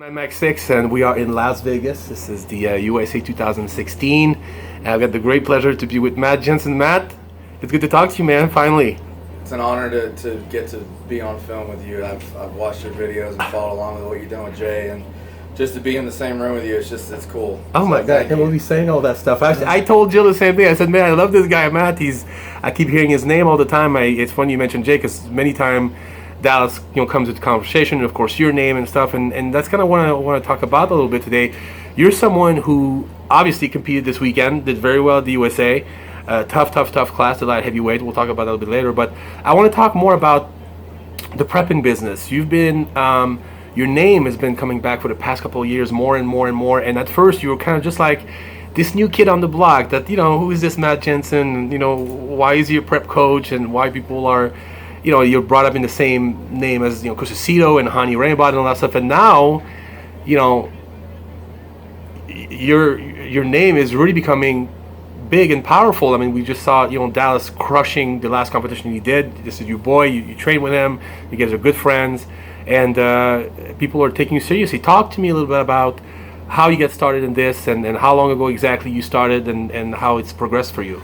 I'm Max 6 and we are in Las Vegas. This is the USA 2016. And I've got the great pleasure to be with Matt Jansen. Matt, it's good to talk to you, man, finally. It's an honor to get to be on film with you. I've watched your videos and followed along with what you're doing with Jay, and just to be in the same room with you, it's cool. Oh so my God, I can't believe he's saying all that stuff. I told Jill the same thing. I said, man, I love this guy, Matt. I keep hearing his name all the time. It's funny you mentioned Jay because many times Dallas, comes into conversation, and of course your name and stuff, and that's kind of what I want to talk about a little bit today. You're someone who obviously competed this weekend, did very well at the USA. Tough class, the light heavyweight. We'll talk about that a little bit later, but I want to talk more about the prepping business. You've been, your name has been coming back for the past couple of years, more and more. And at first, you were kind of just like this new kid on the block. That who is this Matt Jansen? Why is he a prep coach? And why people are, you're brought up in the same name as Coach Aceto and Hany, Rambod, and all that stuff. And now, your name is really becoming big and powerful. I mean, we just saw Dallas crushing the last competition he did. This is your boy. You train with him. You guys are good friends, and people are taking you seriously. Talk to me a little bit about how you get started in this, and how long ago exactly you started, and how it's progressed for you.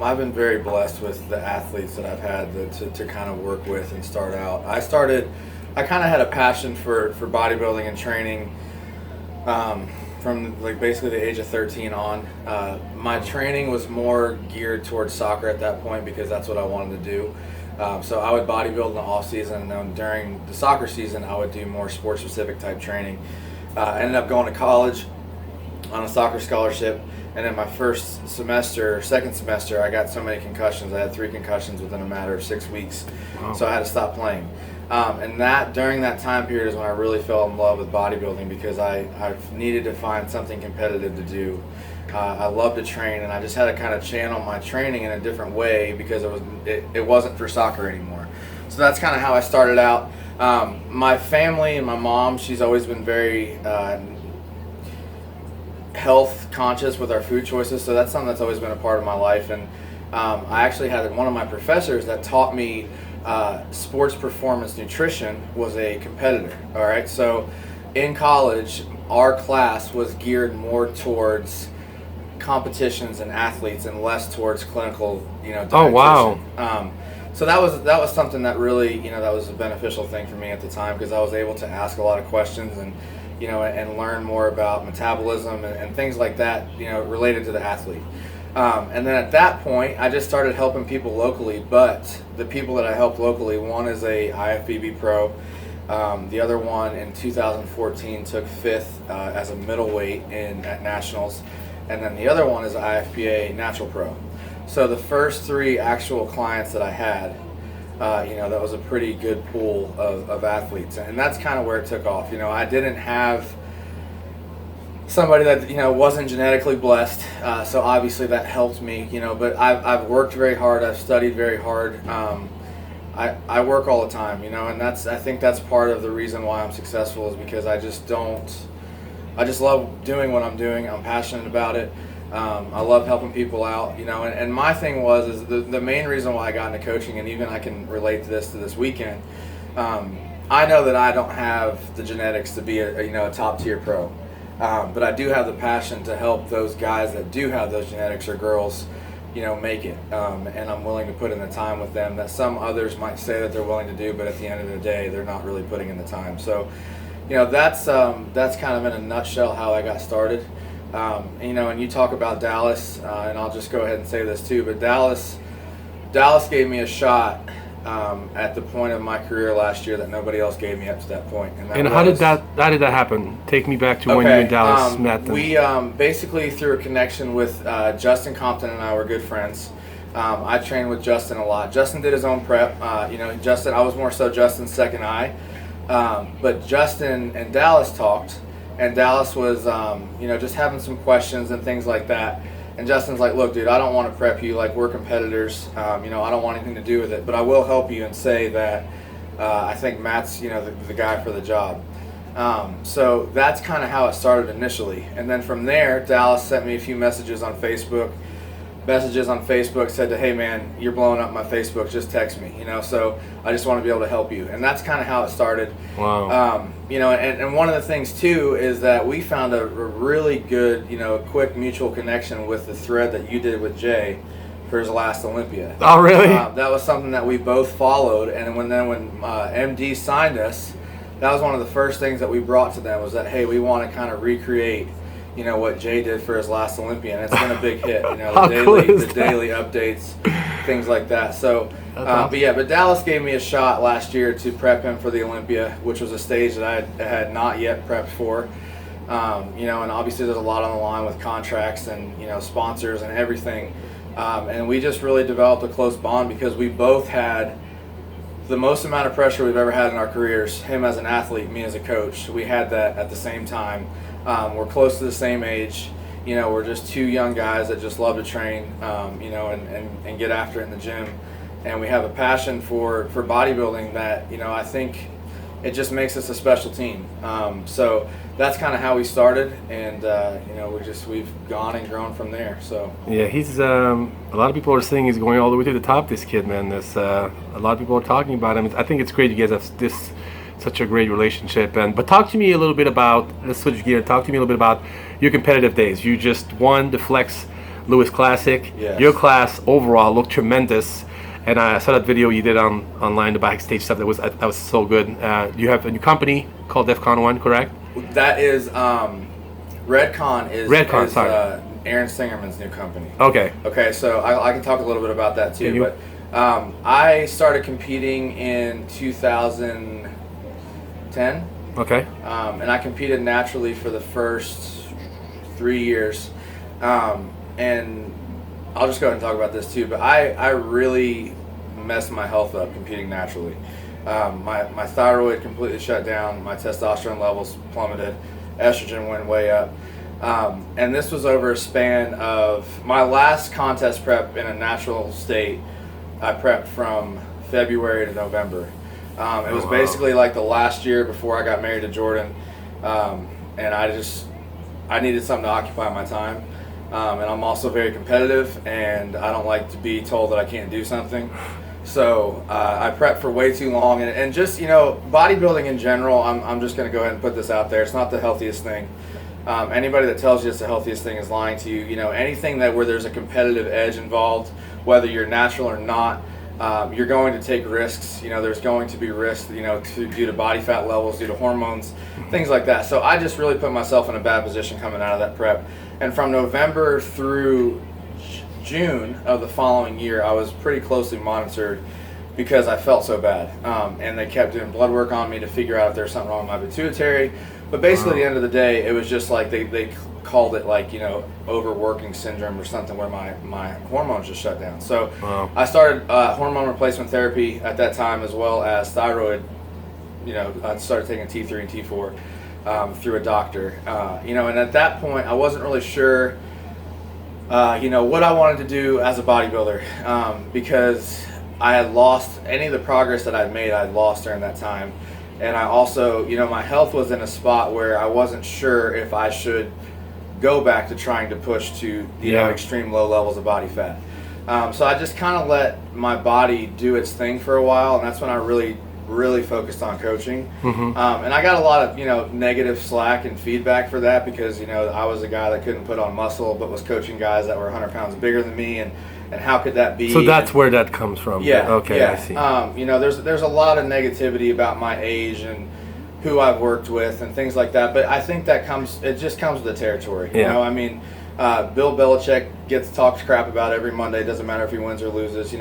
I've been very blessed with the athletes that I've had to kind of work with and start out. I kind of had a passion for bodybuilding and training from like basically the age of 13 on. My training was more geared towards soccer at that point because that's what I wanted to do. So I would bodybuild in the off season, and then during the soccer season I would do more sport specific type training. I ended up going to college on a soccer scholarship, and in my second semester, I got so many concussions. I had 3 concussions within a matter of 6 weeks. Wow. So I had to stop playing. And during that time period is when I really fell in love with bodybuilding because I needed to find something competitive to do. I love to train, and I just had to kind of channel my training in a different way because it wasn't for soccer anymore. So that's kind of how I started out. My family and my mom, she's always been very health conscious with our food choices, so that's something that's always been a part of my life. And I actually had one of my professors that taught me sports performance nutrition was a competitor. All right, so in college our class was geared more towards competitions and athletes and less towards clinical dietitian. Oh wow. So that was something that really that was a beneficial thing for me at the time because I was able to ask a lot of questions and and learn more about metabolism and things like that related to the athlete. And then at that point, I just started helping people locally. But the people that I helped locally, one is a IFBB pro. The other one in 2014 took 5th as a middleweight at nationals, and then the other one is IFBA natural pro. So the first 3 actual clients that I had, that was a pretty good pool of athletes, and that's kind of where it took off. I didn't have somebody that wasn't genetically blessed, so obviously that helped me. But I've worked very hard. I've studied very hard. I work all the time. And I think that's part of the reason why I'm successful is because I just love doing what I'm doing. I'm passionate about it. I love helping people out. And my thing is the main reason why I got into coaching, and even I can relate to this weekend. I know that I don't have the genetics to be a top tier pro. But I do have the passion to help those guys that do have those genetics, or girls, make it. And I'm willing to put in the time with them that some others might say that they're willing to do, but at the end of the day, they're not really putting in the time. So, that's kind of in a nutshell how I got started. And you talk about Dallas, and I'll just go ahead and say this too, but Dallas gave me a shot at the point of my career last year that nobody else gave me up to that point. And how did that happen? Take me back to when you and Dallas met. We basically through a connection with Justin Compton and I were good friends. I trained with Justin a lot. Justin did his own prep. Justin, I was more so Justin's second eye. But Justin and Dallas talked, and Dallas was just having some questions and things like that. And Justin's like, look, dude, I don't want to prep you. Like, we're competitors. I don't want anything to do with it. But I will help you and say that I think Matt's, the guy for the job. So that's kind of how it started initially. And then from there, Dallas sent me a few messages on Facebook. messages on Facebook, said to, hey man, you're blowing up my Facebook, just text me, so I just want to be able to help you. And that's kind of how it started. Wow. And one of the things too is that we found a really good, quick mutual connection with the thread that you did with Jay for his last Olympia. Oh, really? That was something that we both followed, and when MD signed us, that was one of the first things that we brought to them, was that, hey, we want to kind of recreate what Jay did for his last Olympia, and it's been a big hit. The daily updates, things like that. So, awesome. but Dallas gave me a shot last year to prep him for the Olympia, which was a stage that I had not yet prepped for. And obviously there's a lot on the line with contracts and sponsors and everything. And we just really developed a close bond because we both had the most amount of pressure we've ever had in our careers. Him as an athlete, me as a coach. We had that at the same time. We're close to the same age. We're just two young guys that just love to train, and get after it in the gym. And we have a passion for bodybuilding that, I think it just makes us a special team. So that's kind of how we started, and we've gone and grown from there. So yeah, he's a lot of people are saying he's going all the way to the top. This kid, man. There's a lot of people are talking about him. I think it's great you guys have such a great relationship. But talk to me a little bit about, let's switch gear. Talk to me a little bit about your competitive days. You just won the Flex Lewis Classic. Yes. Your class overall looked tremendous. And I saw that video you did online, the backstage stuff. That was so good. You have a new company called DEFCON 1, correct? That is Redcon is sorry. Aaron Singerman's new company. Okay. Okay, so I can talk a little bit about that too. But I started competing in 2010. Okay. And I competed naturally for the first 3 years. And I'll just go ahead and talk about this too, but I really messed my health up competing naturally. My thyroid completely shut down, my testosterone levels plummeted, estrogen went way up. And this was over a span of my last contest prep in a natural state. I prepped from February to November. It was basically like the last year before I got married to Jordan. And I needed something to occupy my time. And I'm also very competitive, and I don't like to be told that I can't do something. So I prepped for way too long, and just bodybuilding in general, I'm just going to go ahead and put this out there. It's not the healthiest thing. Anybody that tells you it's the healthiest thing is lying to you. Anything where there's a competitive edge involved, whether you're natural or not, you're going to take risks. There's going to be risks, due to body fat levels, due to hormones, things like that. So I just really put myself in a bad position coming out of that prep. And from November through June of the following year, I was pretty closely monitored because I felt so bad. And they kept doing blood work on me to figure out if there was something wrong with my pituitary. But basically, at the end of the day, it was just like they called it overworking syndrome or something, where my hormones just shut down. So I started hormone replacement therapy at that time, as well as thyroid. I started taking T3 and T4 through a doctor. And at that point, I wasn't really sure, what I wanted to do as a bodybuilder, because I had lost any of the progress that I'd made. I'd lost during that time. And I also, my health was in a spot where I wasn't sure if I should go back to trying to push to extreme low levels of body fat. So I just kind of let my body do its thing for a while, and that's when I really focused on coaching. And I got a lot of negative slack and feedback for that, because I was a guy that couldn't put on muscle but was coaching guys that were 100 pounds bigger than me, and how could that be? So that's where that comes from. Yeah. Okay. Yeah. I see. There's a lot of negativity about my age and who I've worked with and things like that, but I think it just comes with the territory. Bill Belichick gets talked crap about every Monday. It doesn't matter if he wins or loses.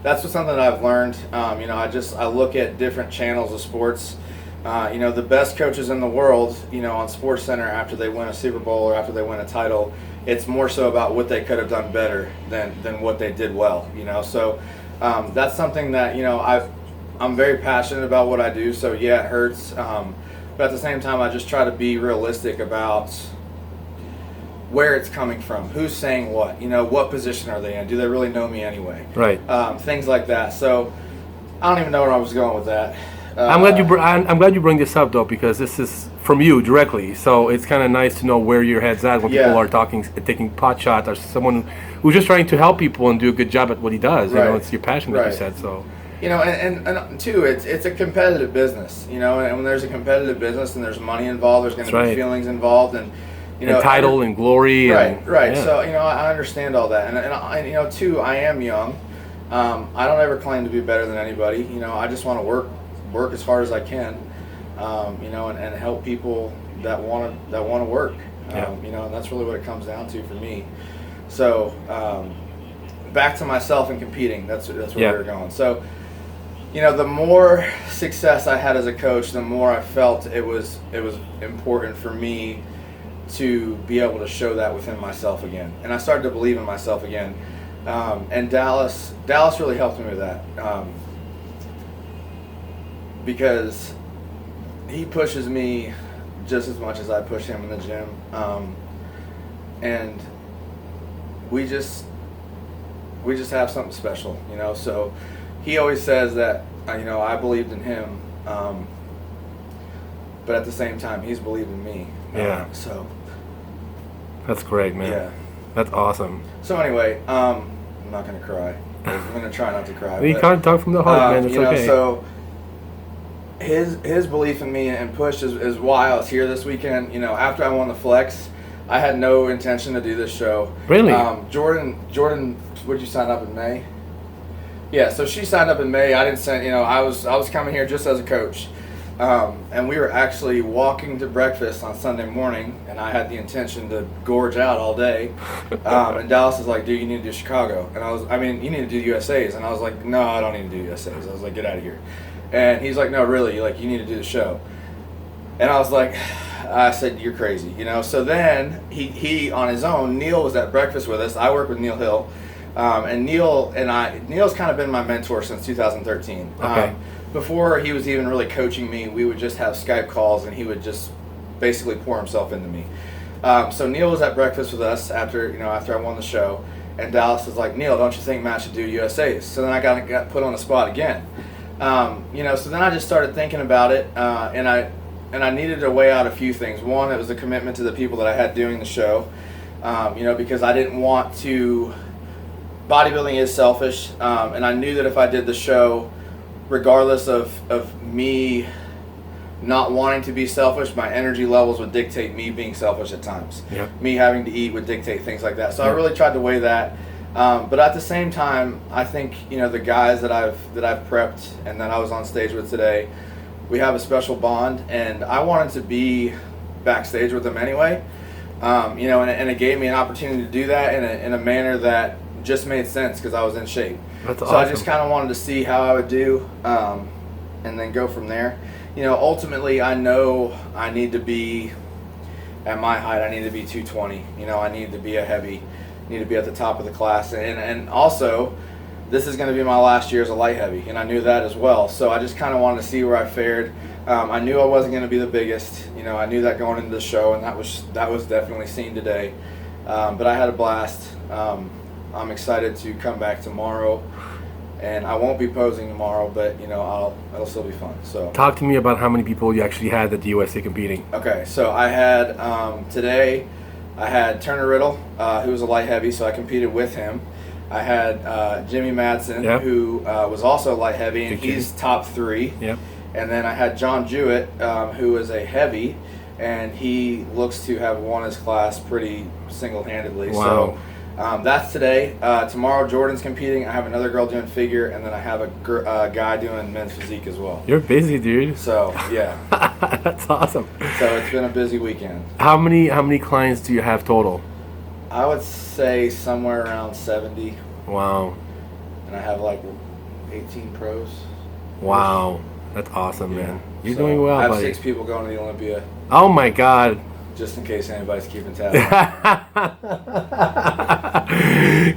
That's something that I've learned. I look at different channels of sports. The best coaches in the world, on SportsCenter, after they win a Super Bowl or after they win a title, it's more so about what they could have done better than what they did well. So that's something that I'm very passionate about what I do. So yeah, it hurts, but at the same time, I just try to be realistic about where it's coming from, who's saying what, what position are they in, do they really know me anyway, right? Things like that. So I don't even know where I was going with that. I'm glad you bring this up though, because this is from you directly. So it's kind of nice to know where your head's at when people are taking pot shots, or someone who's just trying to help people and do a good job at what he does. Right. You know, it's your passion, like you said. So. You know, and two, it's a competitive business. You know, and when there's a competitive business and there's money involved, there's going to be feelings involved, and you know, and title and glory. Right. Yeah. So you know, I understand all that, and you know, two, I am young. I don't ever claim to be better than anybody. You know, I just want to work as hard as I can. You know, and help people that want to work. You know, and that's really what it comes down to for me. So back to myself and competing. That's where we're going. So. You know, the more success I had as a coach, the more I felt it was important for me to be able to show that within myself again. And I started to believe in myself again. And Dallas really helped me with that. Because he pushes me just as much as I push him in the gym. And we just have something special, you know, so he always says that, you know, I believed in him, but at the same time, he's believed in me. So. That's great, man. Yeah. That's awesome. So anyway, I'm not going to cry. I'm going to try not to cry. You can't talk from the heart, man. It's you know, okay. So his belief in me and push is why I was here this weekend. You know, after I won the Flex, I had no intention to do this show. Really? Jordan, would you sign up in May? Yeah, so she signed up in May. I didn't send, you know, I was coming here just as a coach. And we were actually walking to breakfast on Sunday morning, and I had the intention to gorge out all day. And Dallas is like, dude, you need to do Chicago. And you need to do USAs. And I was like, no, I don't need to do USAs. I was like, get out of here. And he's like, no, really, you need to do the show. And I was like, I said, you're crazy, you know. So then he on his own, Neil was at breakfast with us. I work with Neil Hill. And Neil's kind of been my mentor since 2013. Okay. Before he was even really coaching me, we would just have Skype calls, and he would just basically pour himself into me. So Neil was at breakfast with us after I won the show, and Dallas was like, Neil, don't you think Matt should do USAs? So then I got put on the spot again. You know, so then I just started thinking about it, and I needed to weigh out a few things. One, it was a commitment to the people that I had doing the show, you know, because I didn't want to. Bodybuilding is selfish, and I knew that if I did the show, regardless of me not wanting to be selfish, my energy levels would dictate me being selfish at times. Yep. Me having to eat would dictate things like that. So I really tried to weigh that. But at the same time, I think, you know, the guys that I've prepped and that I was on stage with today, we have a special bond, and I wanted to be backstage with them anyway. You know, and it gave me an opportunity to do that in a manner that just made sense because I was in shape. That's awesome. So I just kind of wanted to see how I would do, and then go from there. You know, ultimately, I know I need to be at my height. I need to be 220. You know, I need to be a heavy. Need to be at the top of the class, and also, this is going to be my last year as a light heavy, and I knew that as well. So I just kind of wanted to see where I fared. I knew I wasn't going to be the biggest. You know, I knew that going into the show, and that was definitely seen today. But I had a blast. I'm excited to come back tomorrow, and I won't be posing tomorrow, but you know, it'll still be fun. So talk to me about how many people you actually had at the USA competing. Okay, so I had today. I had Turner Riddle, who was a light heavy, so I competed with him. I had Jimmy Madsen, who was also light heavy, and he's top 3. Yep. And then I had John Jewett, who is a heavy, and he looks to have won his class pretty single-handedly. Wow. So that's today. Tomorrow Jordan's competing. I have another girl doing figure, and then I have a guy doing men's physique as well. You're busy, dude. So yeah. That's awesome. So it's been a busy weekend. How many clients do you have total? I would say somewhere around 70. Wow. And I have like 18 pros. Wow. That's awesome, man. You're doing well, I have buddy. 6 people going to the Olympia. Oh my God. Just in case anybody's keeping tabs.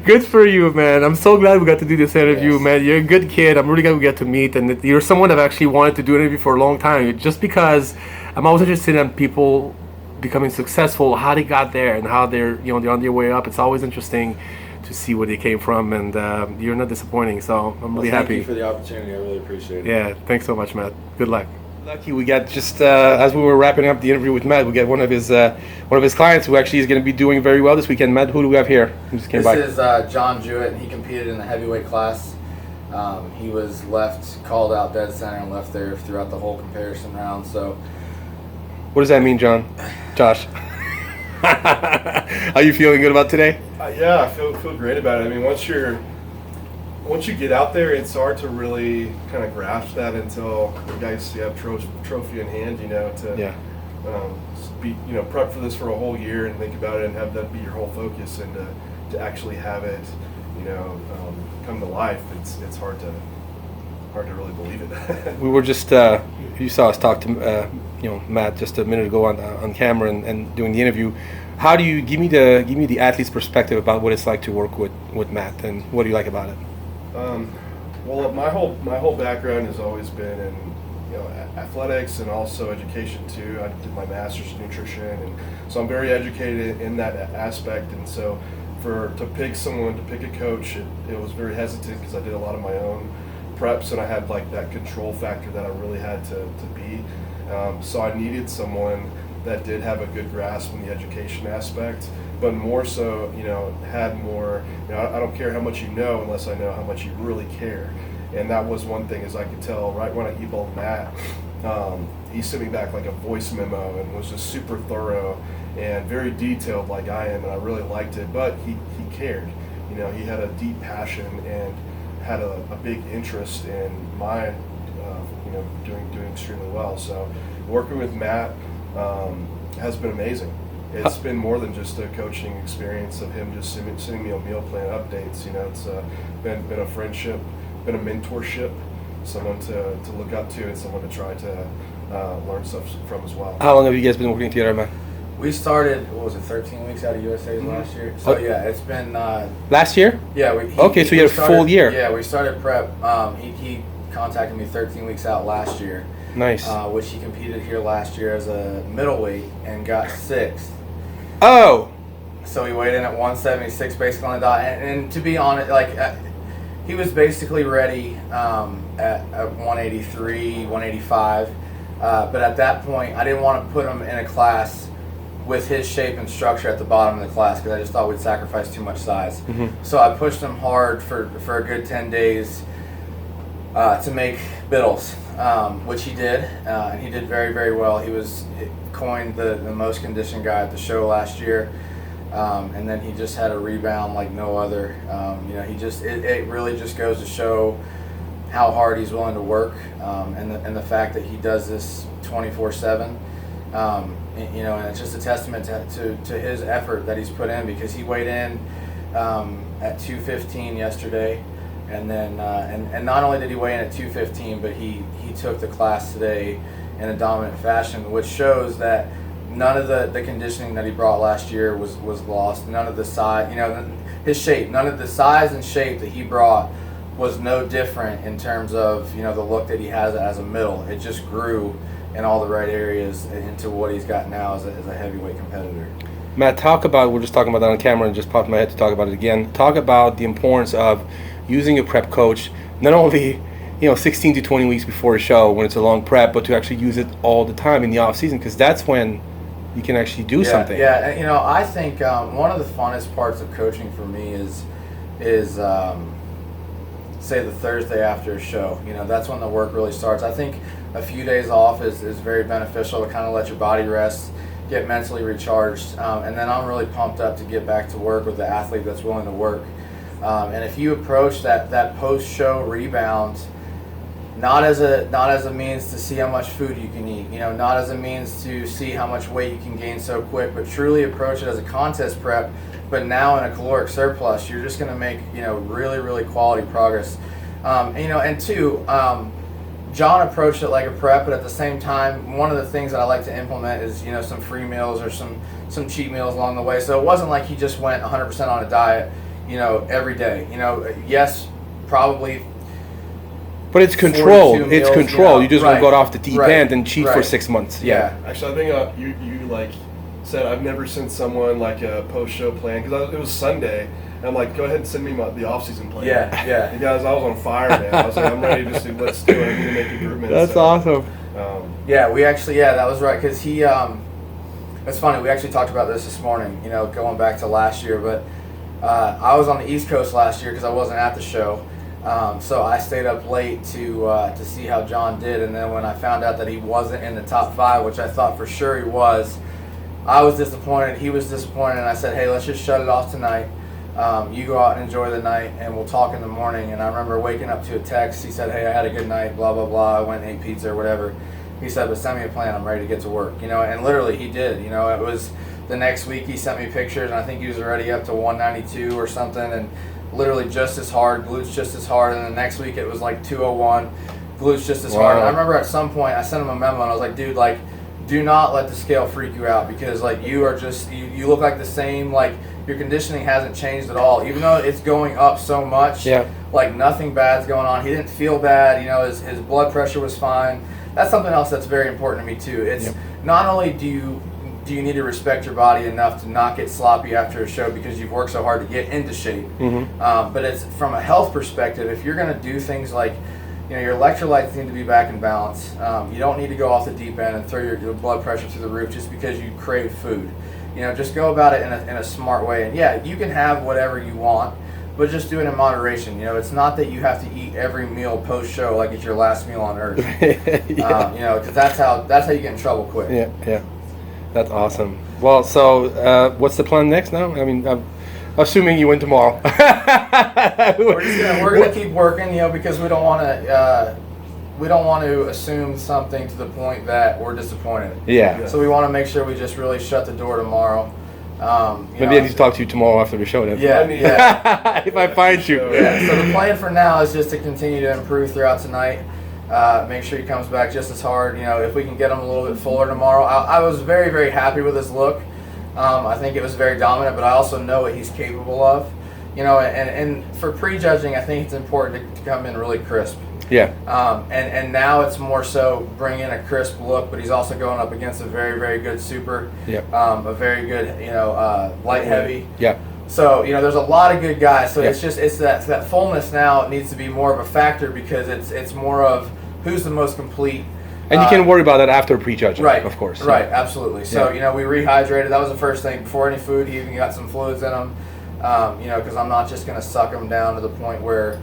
Good for you, man. I'm so glad we got to do this interview, man. You're a good kid. I'm really glad we get to meet, and you're someone I've actually wanted to do an interview for a long time. Just because I'm always interested in people becoming successful, how they got there, and how they're on their way up. It's always interesting to see where they came from, and you're not disappointing. So I'm really happy. Thank you for the opportunity. I really appreciate it. Yeah, thanks so much, Matt. Good luck. Lucky we got just as we were wrapping up the interview with Matt, we got one of his clients who actually is going to be doing very well this weekend. Matt, who do we have here? Who just came by? This is John Jewett, and he competed in the heavyweight class. He was called out dead center, and left there throughout the whole comparison round. So, what does that mean, Josh? Are you feeling good about today? Yeah, I feel great about it. I mean, once you get out there, it's hard to really kind of grasp that until you guys have trophy in hand. Prep for this for a whole year and think about it and have that be your whole focus, and to actually have it, come to life. It's hard to really believe it. We were just you saw us talk to Matt just a minute ago on camera and doing the interview. How do you give me the athlete's perspective about what it's like to work with Matt, and what do you like about it? Well, my whole background has always been in athletics and also education too. I did my master's in nutrition, and so I'm very educated in that aspect. And so to pick a coach, it was very hesitant because I did a lot of my own preps, and I had like that control factor that I really had to be. So I needed someone that did have a good grasp in the education aspect, but more so, had more, I don't care how much you know unless I know how much you really care. And that was one thing, is I could tell right when I emailed Matt, he sent me back like a voice memo and was just super thorough and very detailed like I am, and I really liked it, but he cared. He had a deep passion and had a big interest in my, doing extremely well. So working with Matt has been amazing. It's been more than just a coaching experience of him just sending me a meal plan updates. It's been a friendship, been a mentorship, someone to look up to, and someone to try to learn stuff from as well. How long have you guys been working together, man? We started, 13 weeks out of USA's last year. So yeah, it's been last year? Yeah. So you had a full year. Yeah, we started prep. He contacted me 13 weeks out last year. Nice. Which he competed here last year as a middleweight and got 6th. Oh. So he weighed in at 176 basically on the dot. And to be honest, he was basically ready at 183, 185. But at that point, I didn't want to put him in a class with his shape and structure at the bottom of the class, because I just thought we'd sacrifice too much size. Mm-hmm. So I pushed him hard for a good 10 days to make Biddles, which he did, and he did very, very well. He was coined the most conditioned guy at the show last year, and then he just had a rebound like no other. It really just goes to show how hard he's willing to work, and the fact that he does this 24/7. And it's just a testament to his effort that he's put in, because he weighed in at 215 yesterday, and then and not only did he weigh in at 215, but he took the class today in a dominant fashion, which shows that none of the conditioning that he brought last year was lost. None of the size, his shape, none of the size and shape that he brought was no different in terms of the look that he has as a middle. It just grew in all the right areas into what he's got now as a heavyweight competitor. Matt, we're just talking about that on camera and just popped in my head to talk about it again. Talk about the importance of using a prep coach, not only 16 to 20 weeks before a show when it's a long prep, but to actually use it all the time in the off season, because that's when you can actually do something. Yeah, and I think one of the funnest parts of coaching for me is say the Thursday after a show. That's when the work really starts. I think a few days off is very beneficial to kind of let your body rest, get mentally recharged, and then I'm really pumped up to get back to work with the athlete that's willing to work. And if you approach that post-show rebound not as a means to see how much food you can eat, not as a means to see how much weight you can gain so quick, but truly approach it as a contest prep, but now in a caloric surplus, you're just going to make really, really quality progress. And two, John approached it like a prep, but at the same time, one of the things that I like to implement is some free meals or some cheat meals along the way. So it wasn't like he just went 100% on a diet every day. Yes, probably. But it's controlled. It's controlled. You just won't go off the deep end and cheat for 6 months. Yeah. Actually, I think said, I've never sent someone like a post-show plan, because it was Sunday, and I'm like, go ahead and send me the off-season plan. Yeah. You guys, I was on fire, man. I was like, I'm ready to do, let's do it. I need to make improvements. That's awesome. That was right, because he, it's funny, we actually talked about this morning, going back to last year, but I was on the East Coast last year because I wasn't at the show. So I stayed up late to see how John did, and then when I found out that he wasn't in the top 5, which I thought for sure he was, I was disappointed. He was disappointed, and I said, "Hey, let's just shut it off tonight. You go out and enjoy the night, and we'll talk in the morning." And I remember waking up to a text. He said, "Hey, I had a good night. Blah blah blah. I went and ate pizza or whatever." He said, "But send me a plan. I'm ready to get to work." And literally he did. It was the next week he sent me pictures, and I think he was already up to 192 or something, and literally just as hard, glutes just as hard, and the next week it was like 201, glutes just as hard. And I remember at some point I sent him a memo, and I was like, "Dude, like, do not let the scale freak you out, because like you are just you look like the same, like your conditioning hasn't changed at all, even though it's going up so much. Like nothing bad's going on. He didn't feel bad. His blood pressure was fine." That's something else that's very important to me too. It's not only do you need to respect your body enough to not get sloppy after a show because you've worked so hard to get into shape, but it's from a health perspective. If you're going to do things like, your electrolytes need to be back in balance. You don't need to go off the deep end and throw your blood pressure through the roof just because you crave food. Just go about it in a smart way. And yeah, you can have whatever you want, but just do it in moderation. It's not that you have to eat every meal post-show like it's your last meal on earth. Because that's how you get in trouble quick. Yeah. That's awesome. Well, so what's the plan next now? I mean, I'm assuming you win tomorrow. We're gonna keep working, because we don't want to assume something to the point that we're disappointed. Yeah. So we want to make sure we just really shut the door tomorrow. Maybe I need to talk to you tomorrow after the show then. Yeah. If I find you. Yeah. So the plan for now is just to continue to improve throughout tonight. Make sure he comes back just as hard. If we can get him a little bit fuller tomorrow. I was very, very happy with his look. I think it was very dominant, but I also know what he's capable of. And for prejudging, I think it's important to come in really crisp. Yeah. And now it's more so bring in a crisp look, but he's also going up against a very, very good super. A very good, light heavy. Yeah. So, there's a lot of good guys. So it's that fullness now needs to be more of a factor, because it's more of who's the most complete. And you can worry about that after prejudging, right? Of course. Right, absolutely. So we rehydrated. That was the first thing before any food. He even got some fluids in him. Because I'm not just going to suck him down to the point where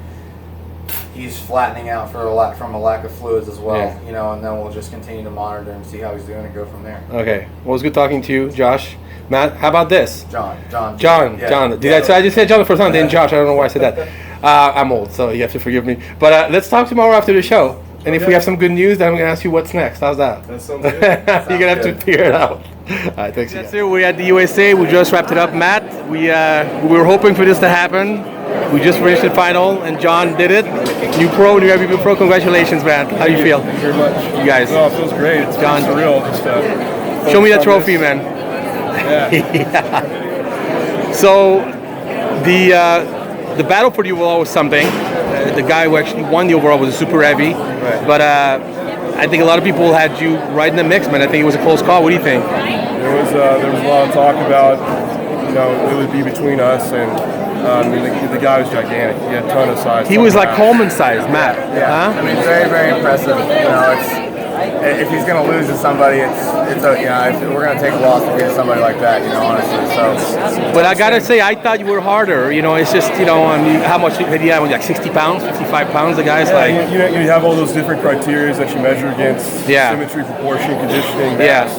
he's flattening out from a lack of fluids as well. And then we'll just continue to monitor and see how he's doing and go from there. Okay. Well, it was good talking to you, Josh. Matt, how about this? John. So I just said John the first time, then Josh. I don't know why I said that. I'm old, so you have to forgive me. But let's talk tomorrow after the show. And if we have some good news, then I'm going to ask you what's next. How's that? That sounds good. You're going to have to figure it out. All right, thanks. Yes, sir. We're at the USA. We just wrapped it up. Matt, we were hoping for this to happen. We just finished the final, and John did it. New MVP pro. Congratulations, man. How do you feel? Thank you very much. You guys. No, it feels great. It's John, surreal. Just show me that trophy, man. Yeah. So the battle for the overall was something. The guy who actually won the overall was a super heavy. Right. But I think a lot of people had you right in the mix, man. I think it was a close call. What do you think? There was a lot of talk about, it would be between us, and the guy was gigantic. He had a ton of size. He was like Coleman size, Matt. Yeah. Huh? Very, very impressive. If he's going to lose to somebody, if we're going to take a loss to beat somebody like that, honestly. So. But I gotta say, I thought you were harder. It's just, how much did he have? Like 60 pounds, 55 pounds. The guy's like. You have all those different criteria that you measure against. Symmetry, proportion, conditioning, mass.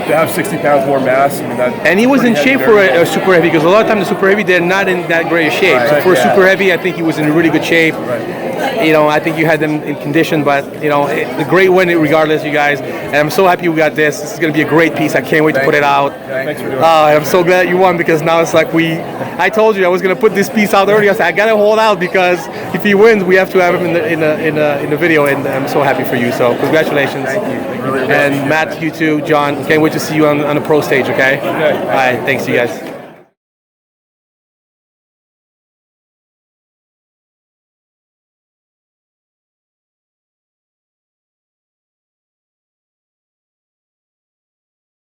To have 60 pounds more mass, and he was in shape for a super heavy, because a lot of times the super heavy, they're not in that great a shape. Right. So for a super heavy, I think he was in really good shape. Right. I think you had them in condition, but the great win regardless, you guys. And I'm so happy we got this. This is going to be a great piece. I can't wait to put it out. Thanks for doing it. I'm so glad you won, because now it's like I told you I was going to put this piece out earlier. I said I got to hold out, because if he wins, we have to have him in the video, and I'm so happy for you. So congratulations. Thank you. And Matt, you too. John, can't wait to see you on the pro stage. Okay. All right. Thanks, you guys.